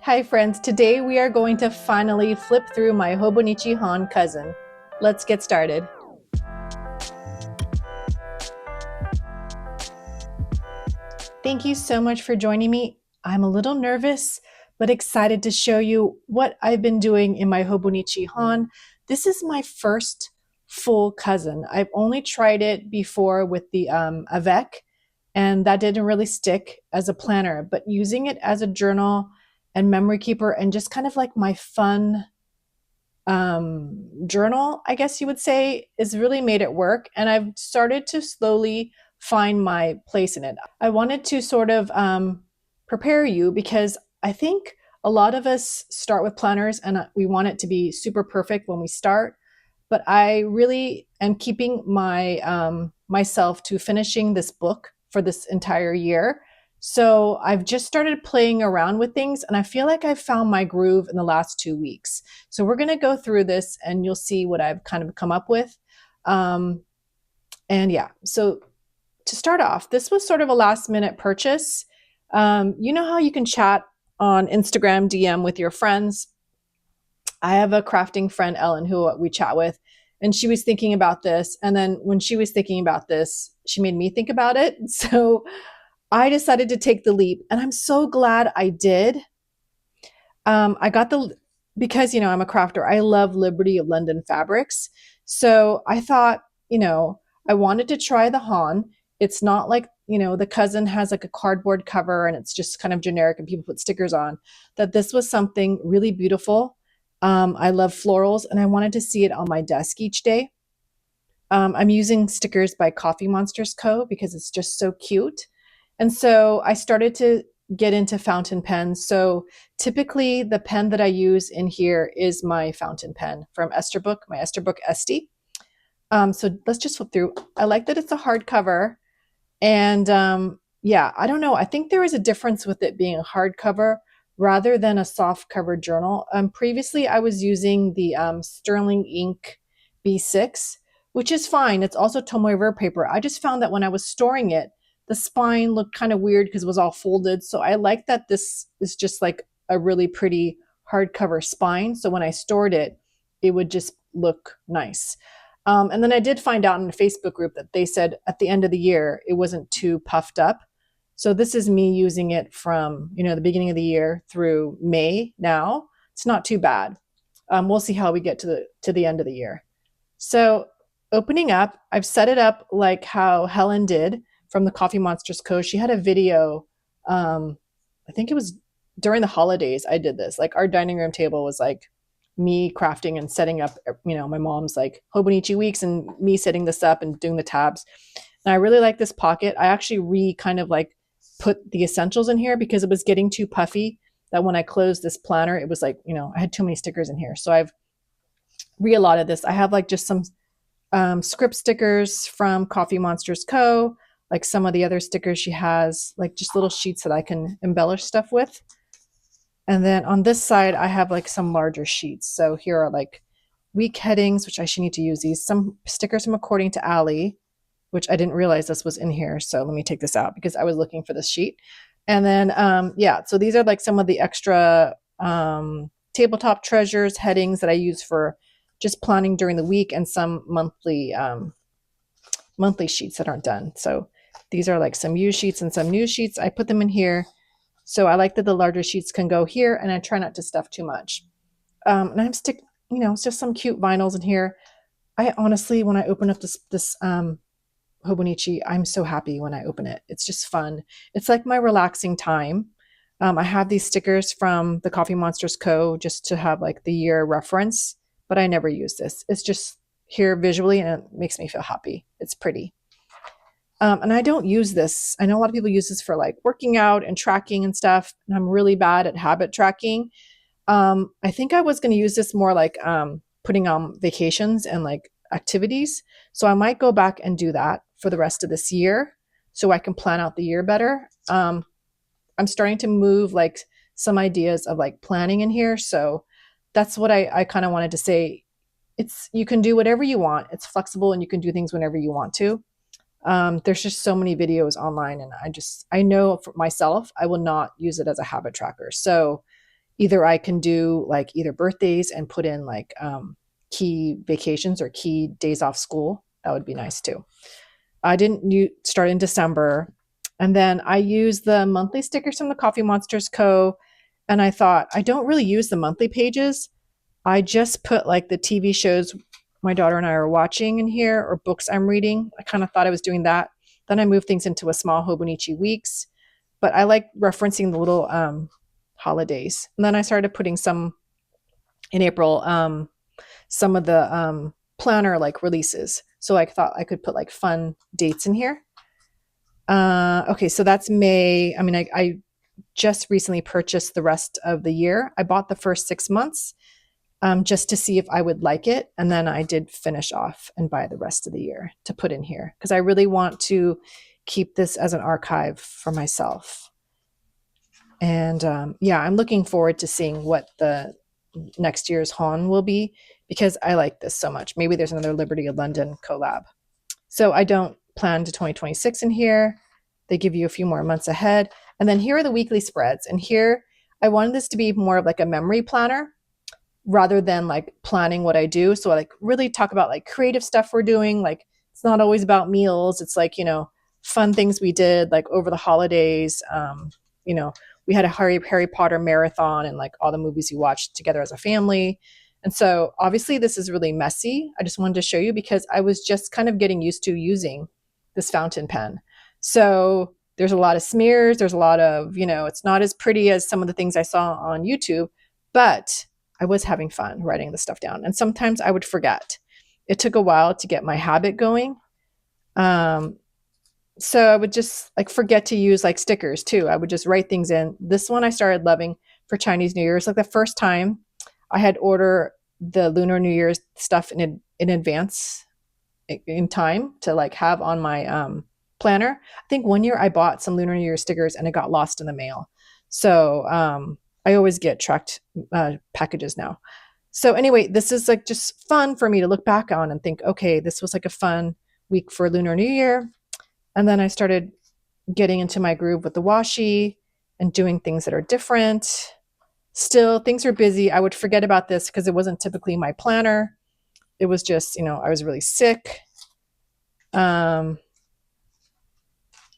Hi friends, today we are going to finally flip through my Hobonichi Hon Cousin. Let's get started. Thank you so much for joining me. I'm a little nervous, but excited to show you what I've been doing in my Hobonichi Hon. This is my first full cousin. I've only tried it before with the avec, and that didn't really stick as a planner, but using it as a journal and memory keeper and just kind of like my fun journal, I guess you would say, has really made it work. And I've started to slowly find my place in it. I wanted to sort of prepare you because I think a lot of us start with planners and we want it to be super perfect when we start. But I really am keeping my myself to finishing this book for this entire year. So I've just started playing around with things and I feel like I've found my groove in the last 2 weeks. So we're going to go through this and you'll see what I've kind of come up with. And yeah, so to start off, this was sort of a last minute purchase. You know how you can chat on Instagram DM with your friends? I have a crafting friend, Ellen, who we chat with, and she was thinking about this. And then when she was thinking about this, she made me think about it. So I decided to take the leap, and I'm so glad I did. I got because, I'm a crafter. I love Liberty of London fabrics. So I thought, I wanted to try the Han. It's not like, the cousin has like a cardboard cover and it's just kind of generic and people put stickers on, that this was something really beautiful. I love florals and I wanted to see it on my desk each day. I'm using stickers by Coffee Monsters Co. because it's just so cute. And so I started to get into fountain pens. So typically the pen that I use in here is my fountain pen from Esterbrook, my Esterbrook Esty. So let's just flip through. I like that it's a hardcover. And yeah, I don't know. I think there is a difference with it being a hardcover rather than a soft cover journal. Previously, I was using the Sterling Ink B6, which is fine. It's also Tomoe River paper. I just found that when I was storing it, the spine looked kind of weird because it was all folded. So I like that this is just like a really pretty hardcover spine. So when I stored it, it would just look nice. And then I did find out in a Facebook group that they said at the end of the year, it wasn't too puffed up. So this is me using it from, the beginning of the year through May now. It's not too bad. We'll see how we get to the end of the year. So opening up, I've set it up like how Helen did from the Coffee Monsters Co. She had a video, I think it was during the holidays I did this. Like our dining room table was like me crafting and setting up, my mom's like Hobonichi weeks and me setting this up and doing the tabs. And I really like this pocket. I actually kind of like put the essentials in here because it was getting too puffy that when I closed this planner, it was like, I had too many stickers in here. So I've reallotted this. I have like just some script stickers from Coffee Monsters Co., like some of the other stickers she has, like just little sheets that I can embellish stuff with. And then on this side, I have like some larger sheets. So here are like week headings, which I should need to use these. Some stickers from According to Allie, which I didn't realize this was in here. So let me take this out because I was looking for this sheet. And then, yeah, so these are like some of the extra tabletop treasures headings that I use for just planning during the week and some monthly sheets that aren't done. So these are like some used sheets and some new sheets. I put them in here. So I like that the larger sheets can go here and I try not to stuff too much. And I'm it's just some cute vinyls in here. I honestly, when I open up this Hobonichi, I'm so happy when I open it. It's just fun. It's like my relaxing time. I have these stickers from the Coffee Monsters Co. just to have like the year reference, but I never use this. It's just here visually and it makes me feel happy. It's pretty. And I don't use this. I know a lot of people use this for like working out and tracking and stuff. And I'm really bad at habit tracking. I think I was going to use this more like putting on vacations and like activities. So I might go back and do that for the rest of this year so I can plan out the year better. I'm starting to move like some ideas of like planning in here. So that's what I kind of wanted to say. You can do whatever you want. It's flexible and you can do things whenever you want to. There's just so many videos online and I know for myself, I will not use it as a habit tracker. So Either I can do like either birthdays and put in like key vacations or key days off school. That would be nice too. I didn't start in December. And then I use the monthly stickers from the Coffee Monsters Co. And I thought, I don't really use the monthly pages. I just put like the TV shows my daughter and I are watching in here or books I'm reading. I kind of thought I was doing that. Then I moved things into a small Hobonichi weeks. But I like referencing the little holidays. And then I started putting some in April, some of the planner like releases. So I thought I could put like fun dates in here. Okay, so that's May. I mean, I just recently purchased the rest of the year. I bought the first 6 months just to see if I would like it. And then I did finish off and buy the rest of the year to put in here because I really want to keep this as an archive for myself. And yeah, I'm looking forward to seeing what the next year's Hon will be because I like this so much. Maybe there's another Liberty of London collab. So I don't plan to 2026 in here. They give you a few more months ahead. And then here are the weekly spreads. And here I wanted this to be more of like a memory planner rather than like planning what I do. So I like really talk about like creative stuff we're doing. Like it's not always about meals. It's like, fun things we did like over the holidays. We had a Harry Potter marathon and like all the movies we watched together as a family. And so obviously this is really messy. I just wanted to show you because I was just kind of getting used to using this fountain pen. So there's a lot of smears. There's a lot of, it's not as pretty as some of the things I saw on YouTube, but I was having fun writing the stuff down. And sometimes I would forget. It took a while to get my habit going. So I would just like forget to use like stickers too. I would just write things in. This one I started loving for Chinese New Year. It's like the first time I had ordered the Lunar New Year's stuff in advance in time to like have on my planner. I think one year I bought some Lunar New Year stickers and it got lost in the mail. So I always get tracked packages now. So anyway, this is like just fun for me to look back on and think, okay, this was like a fun week for Lunar New Year. And then I started getting into my groove with the washi and doing things that are different. Still, things are busy. I would forget about this because it wasn't typically my planner. It was just, I was really sick. And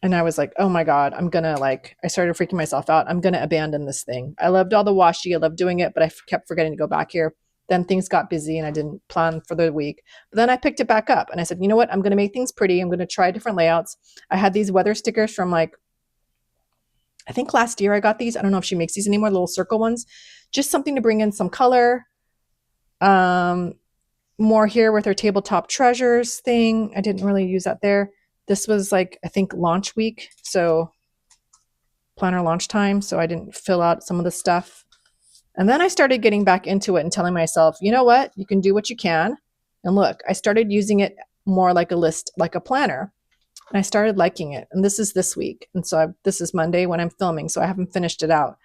I was like, oh my God, I started freaking myself out. I'm going to abandon this thing. I loved all the washi. I loved doing it, but I kept forgetting to go back here. Then things got busy and I didn't plan for the week. But then I picked it back up and I said, you know what? I'm going to make things pretty. I'm going to try different layouts. I had these weather stickers from I think last year I got these. I don't know if she makes these anymore, little circle ones. Just something to bring in some color. More here with her tabletop treasures thing. I didn't really use that there. This was I think launch week. So planner launch time. So I didn't fill out some of the stuff. And then I started getting back into it and telling myself, you know what? You can do what you can. And look, I started using it more like a list, like a planner. And I started liking it. And this is this week. And so this is Monday when I'm filming. So I haven't finished it out.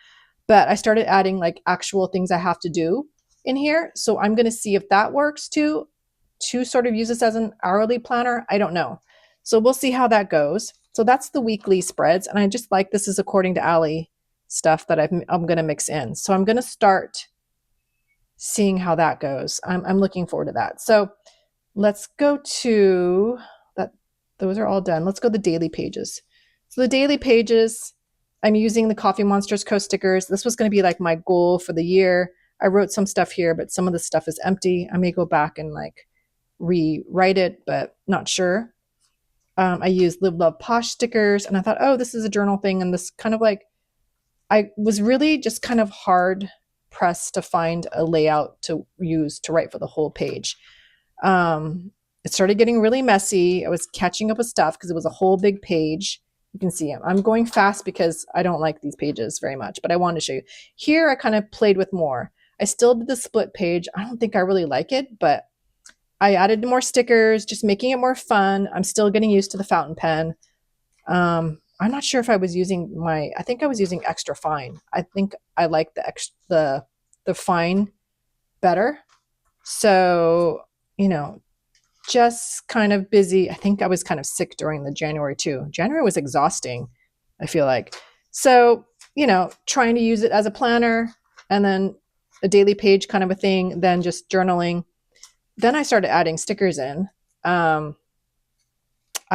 But I started adding like actual things I have to do in here. So I'm going to see if that works too, to sort of use this as an hourly planner. I don't know. So we'll see how that goes. So that's the weekly spreads. And I just like this is according to Allie stuff that I'm going to mix in. So I'm going to start seeing how that goes. I'm looking forward to that. So let's go to that. Those are all done. Let's go to the daily pages. So the daily pages, I'm using the Coffee Monsters Co stickers. This was going to be like my goal for the year. I wrote some stuff here, but some of the stuff is empty. I may go back and like rewrite it, but not sure. I used Live Love Posh stickers and I thought, oh, this is a journal thing. And this kind of like, I was really just kind of hard pressed to find a layout to use to write for the whole page. It started getting really messy. I was catching up with stuff because it was a whole big page. You can see I'm going fast because I don't like these pages very much, but I wanted to show you. Here I kind of played with more. I still did the split page. I don't think I really like it, but I added more stickers, just making it more fun. I'm still getting used to the fountain pen. I'm not sure if I was using I think I was using extra fine. I think I like the fine better. So, just kind of busy. I think I was kind of sick during the January too. January was exhausting, I feel like. So, trying to use it as a planner. and then a daily page kind of a thing, then just journaling. Then I started adding stickers in. I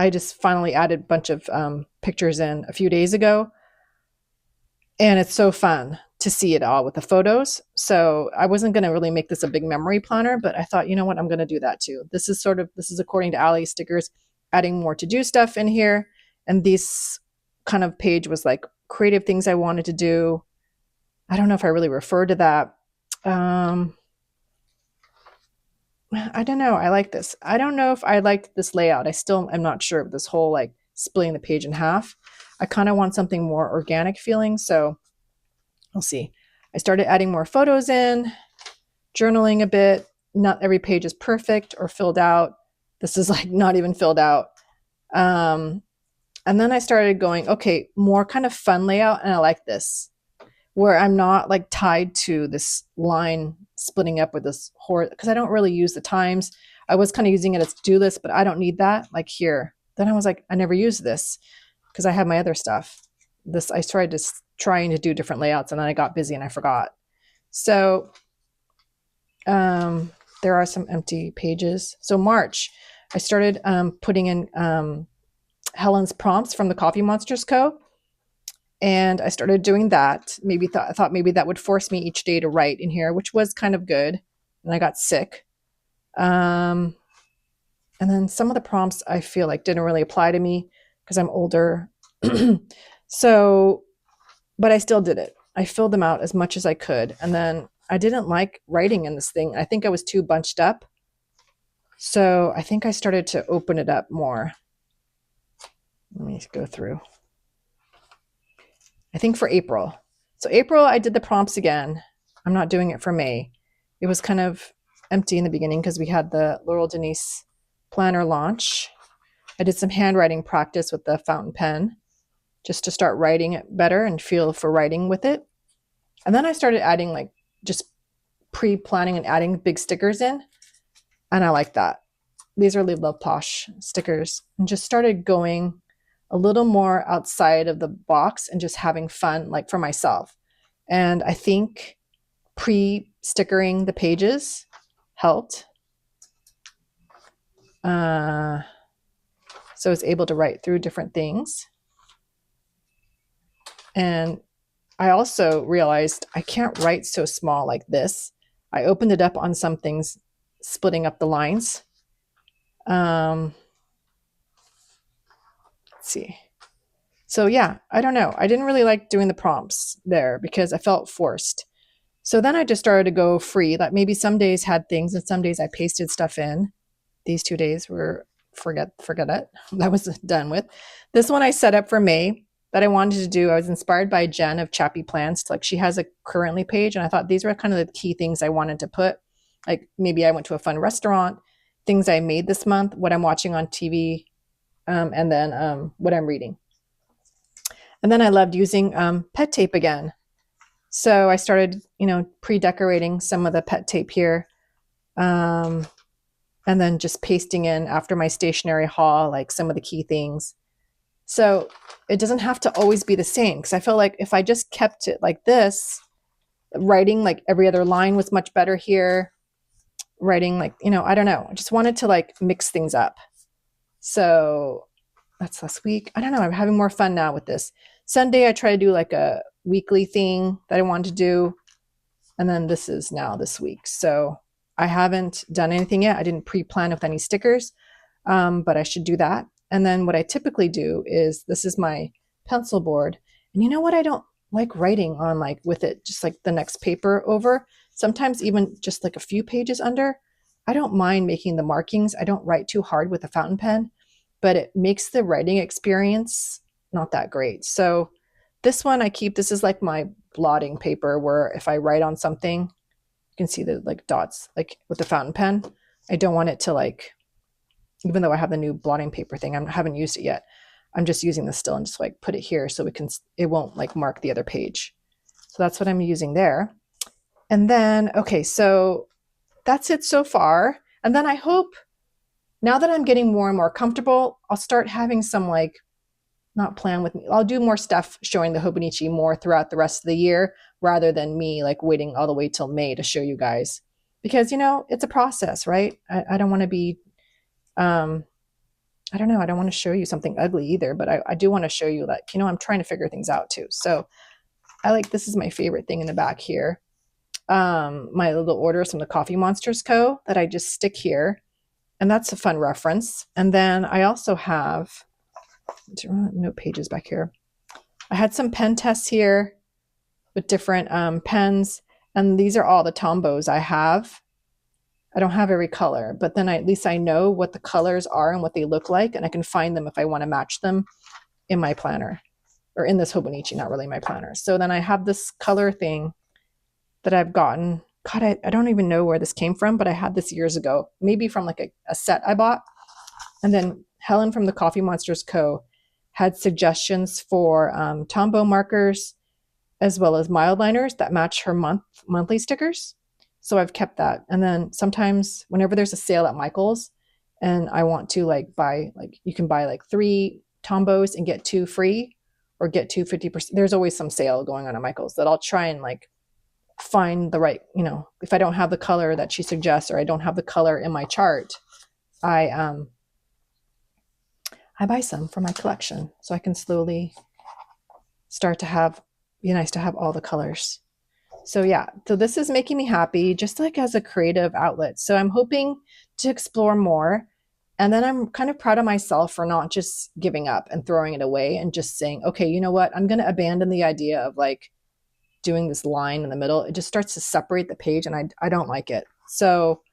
just finally added a bunch of pictures in a few days ago. And it's so fun to see it all with the photos. So I wasn't going to really make this a big memory planner, but I thought, you know what, I'm going to do that too. This is according to Ali stickers, adding more to do stuff in here. And this kind of page was like creative things I wanted to do. I don't know if I really referred to that. I don't know. I like this. I don't know if I liked this layout. I still am not sure of this whole like splitting the page in half. I kind of want something more organic feeling. So we'll see. I started adding more photos in, journaling a bit. Not every page is perfect or filled out. This is like not even filled out. And then I started going, okay, more kind of fun layout. And I like this, where I'm not like tied to this line splitting up with this horse, because I don't really use the times. I was kind of using it as to-do list, but I don't need that like here. Then I was like, I never use this because I have my other stuff. I started trying to do different layouts, and then I got busy and I forgot. So there are some empty pages. So March, I started putting in Helen's prompts from the Coffee Monsters Co. And I started doing that. I thought maybe that would force me each day to write in here, which was kind of good. And I got sick. And then some of the prompts I feel like didn't really apply to me because I'm older. So, but I still did it. I filled them out as much as I could. And then I didn't like writing in this thing. I think I was too bunched up. So I think I started to open it up more. Let me go through. I think for April. So April, I did the prompts again. I'm not doing it for May. It was kind of empty in the beginning because we had the Laurel Denise planner launch. I did some handwriting practice with the fountain pen just to start writing it better and feel for writing with it. And then I started adding like just pre-planning and adding big stickers in. And I like that. These are Live Love Posh stickers, and just started going a little more outside of the box and just having fun, like for myself. And I think pre-stickering the pages helped. So I was able to write through different things. And I also realized I can't write so small like this. I opened it up on some things, splitting up the lines. Let's see. So yeah, I don't know. I didn't really like doing the prompts there because I felt forced. So then I just started to go free. Like maybe some days had things and some days I pasted stuff in. These 2 days were forget it. That was done with. This one I set up for May that I wanted to do. I was inspired by Jen of Chappy Plants. Like she has a currently page, and I thought these were kind of the key things I wanted to put. Like maybe I went to a fun restaurant, things I made this month, what I'm watching on TV, and then what I'm reading. And then I loved using pet tape again. So I started, pre-decorating some of the pet tape here. And then just pasting in after my stationery haul, like some of the key things. So it doesn't have to always be the same, because I feel like if I just kept it like this, writing like every other line was much better here. Writing like, I don't know. I just wanted to like mix things up. So that's last week. I don't know. I'm having more fun now with this. Sunday, I try to do like a weekly thing that I wanted to do. And then this is now this week. So I haven't done anything yet. I didn't pre-plan with any stickers, but I should do that. And then what I typically do is, this is my pencil board. And you know what? I don't like writing on like with it, just like the next paper over. Sometimes even just like a few pages under. I don't mind making the markings. I don't write too hard with a fountain pen, but it makes the writing experience not that great. So this one I keep. This is like my blotting paper, where if I write on something, you can see the like dots, like with the fountain pen. I don't want it to like, even though I have the new blotting paper thing, I haven't used it yet. I'm just using this still and just like put it here so it won't like mark the other page. So that's what I'm using there. And then, okay, so that's it so far. And then I hope now that I'm getting more and more comfortable, I'll start having some like not plan with me. I'll do more stuff showing the Hobonichi more throughout the rest of the year rather than me like waiting all the way till May to show you guys. Because, you know, it's a process, right? I don't want to be, I don't know, I don't want to show you something ugly either, but I do want to show you that, you know, I'm trying to figure things out too. So I like, this is my favorite thing in the back here. My little orders from the Coffee Monsters Co. that I just stick here. And that's a fun reference. And then I also have, no pages back here. I had some pen tests here with different pens. And these are all the Tombos I have. I don't have every color, but then at least I know what the colors are and what they look like, and I can find them if I want to match them in my planner, or in this Hobonichi, not really my planner. So then I have this color thing that I've gotten. God, I don't even know where this came from, but I had this years ago, maybe from like a set I bought. And then Helen from the Coffee Monsters Co. had suggestions for Tombow markers as well as Mildliners that match her monthly stickers. So I've kept that. And then sometimes whenever there's a sale at Michael's and I want to like buy, like you can buy like 3 Tombows and get 2 free, or get 2 50%. There's always some sale going on at Michael's that I'll try and like find the right, you know, if I don't have the color that she suggests, or I don't have the color in my chart, I buy some for my collection so I can slowly start to have, be nice to have all the colors. So yeah, so this is making me happy, just like as a creative outlet. So I'm hoping to explore more. And then I'm kind of proud of myself for not just giving up and throwing it away and just saying, okay, you know what? I'm going to abandon the idea of like doing this line in the middle. It just starts to separate the page, and I don't like it. So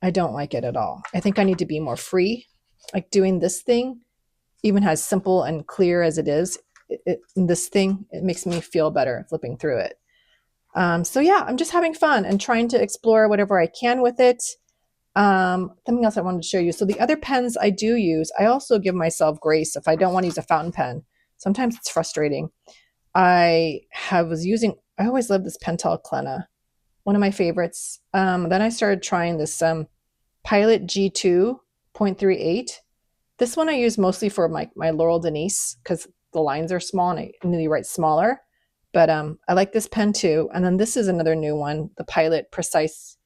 I don't like it at all. I think I need to be more free. Like doing this thing, even as simple and clear as it is, this thing, it makes me feel better flipping through it. So yeah, I'm just having fun and trying to explore whatever I can with it. Something else I wanted to show you. So the other pens I do use, I also give myself grace if I don't want to use a fountain pen. Sometimes it's frustrating. I always loved this Pentel Klena, one of my favorites. Then I started trying this Pilot G2.38. This one I use mostly for my Laurel Denise because the lines are small and I need to write smaller. But I like this pen too. And then this is another new one, the Pilot Precise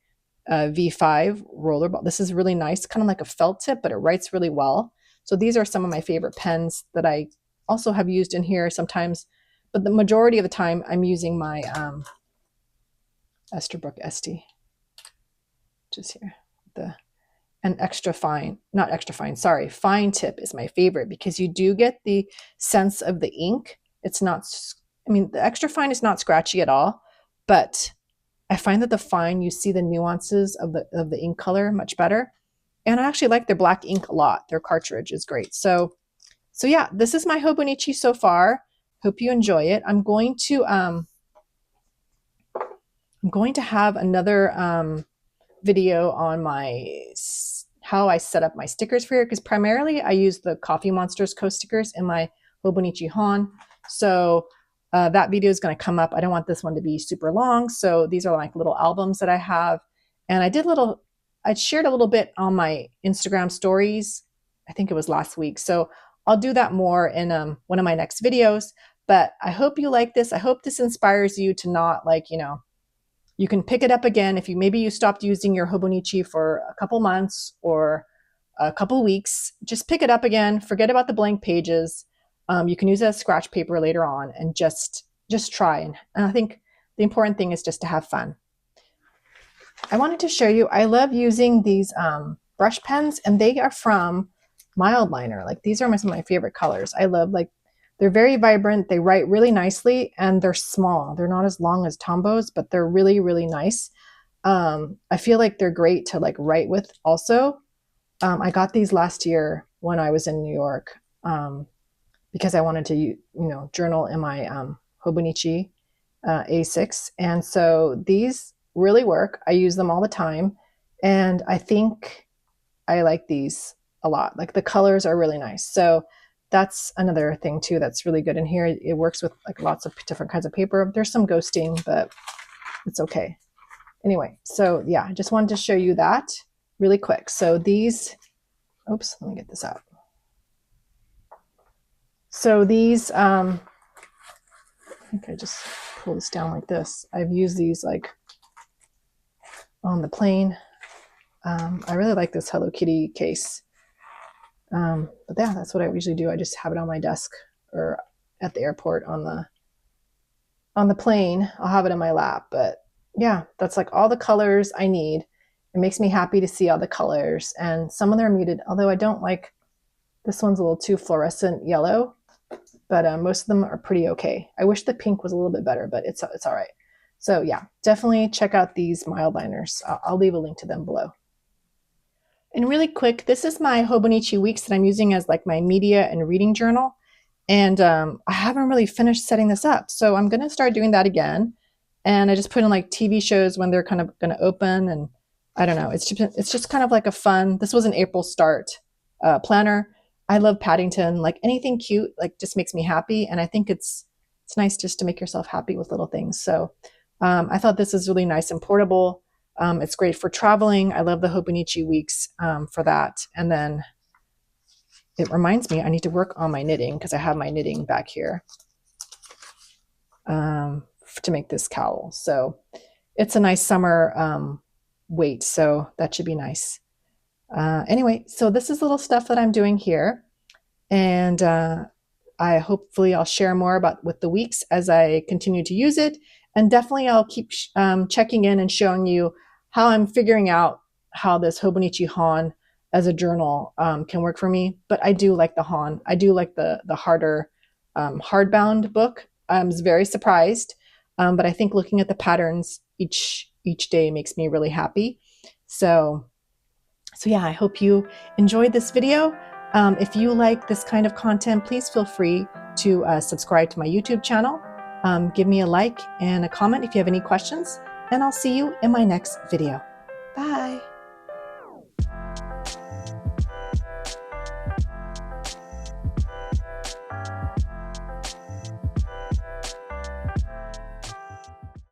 V5 rollerball. This is really nice, kind of like a felt tip, but it writes really well. So these are some of my favorite pens that I also have used in here sometimes. But the majority of the time, I'm using my Esterbrook Esty, just here. An extra fine, not extra fine, sorry, fine tip is my favorite because you do get the sense of the ink. It's not, I mean, the extra fine is not scratchy at all, but I find that the fine, you see the nuances of the ink color much better. And I actually like their black ink a lot. Their cartridge is great. So yeah, this is my Hobonichi so far. Hope you enjoy it. I'm going to have another video on how I set up my stickers for here, because primarily I use the Coffee Monsters Co stickers in my Hobonichi Hon. So that video is going to come up. I don't want this one to be super long. So these are like little albums that I have. And I shared a little bit on my Instagram stories. I think it was last week. So I'll do that more in one of my next videos. But I hope you like this. I hope this inspires you to not like, you know, you can pick it up again if maybe you stopped using your Hobonichi for a couple months or a couple weeks. Just pick it up again. Forget about the blank pages. You can use it as scratch paper later on and just try. And I think the important thing is just to have fun. I wanted to show you, I love using these brush pens, and they are from Mildliner. Like these are some of my favorite colors. I love, like, they're very vibrant. They write really nicely, and they're small. They're not as long as Tombows, but they're really, really nice. I feel like they're great to like write with also. I got these last year when I was in New York because I wanted to, you know, journal in my Hobonichi A6. And so these really work. I use them all the time. And I think I like these a lot. Like the colors are really nice. So that's another thing too that's really good in here. It works with like lots of different kinds of paper. There's some ghosting, but it's okay. Anyway, so yeah, I just wanted to show you that really quick. So these, oops, let me get this out. So these, I think I just pull this down like this. I've used these like on the plane. I really like this Hello Kitty case. But yeah, that's what I usually do. I just have it on my desk or at the airport on the plane. I'll have it in my lap. But yeah, that's like all the colors I need. It makes me happy to see all the colors, and some of them are muted, although I don't like this one's a little too fluorescent yellow, but most of them are pretty okay. I wish the pink was a little bit better, but it's all right. So yeah, definitely check out these Mildliners. I'll leave a link to them below. And really quick, this is my Hobonichi Weeks that I'm using as like my media and reading journal. And I haven't really finished setting this up. So I'm going to start doing that again. And I just put in like TV shows when they're kind of going to open. And I don't know, it's just kind of like a fun, this was an April start planner. I love Paddington, like anything cute, like just makes me happy. And I think it's nice just to make yourself happy with little things. So I thought this is really nice and portable. It's great for traveling. I love the Hobonichi Weeks for that. And then it reminds me I need to work on my knitting because I have my knitting back here to make this cowl. So it's a nice summer weight, so that should be nice. Anyway, so this is little stuff that I'm doing here. And hopefully I'll share more about with the weeks as I continue to use it. And definitely I'll keep checking in and showing you how I'm figuring out how this Hobonichi Hon as a journal can work for me. But I do like the Hon. I do like the harder hardbound book. I was very surprised, but I think looking at the patterns each day makes me really happy. So yeah, I hope you enjoyed this video. If you like this kind of content, please feel free to subscribe to my YouTube channel. Give me a like and a comment if you have any questions, and I'll see you in my next video. Bye.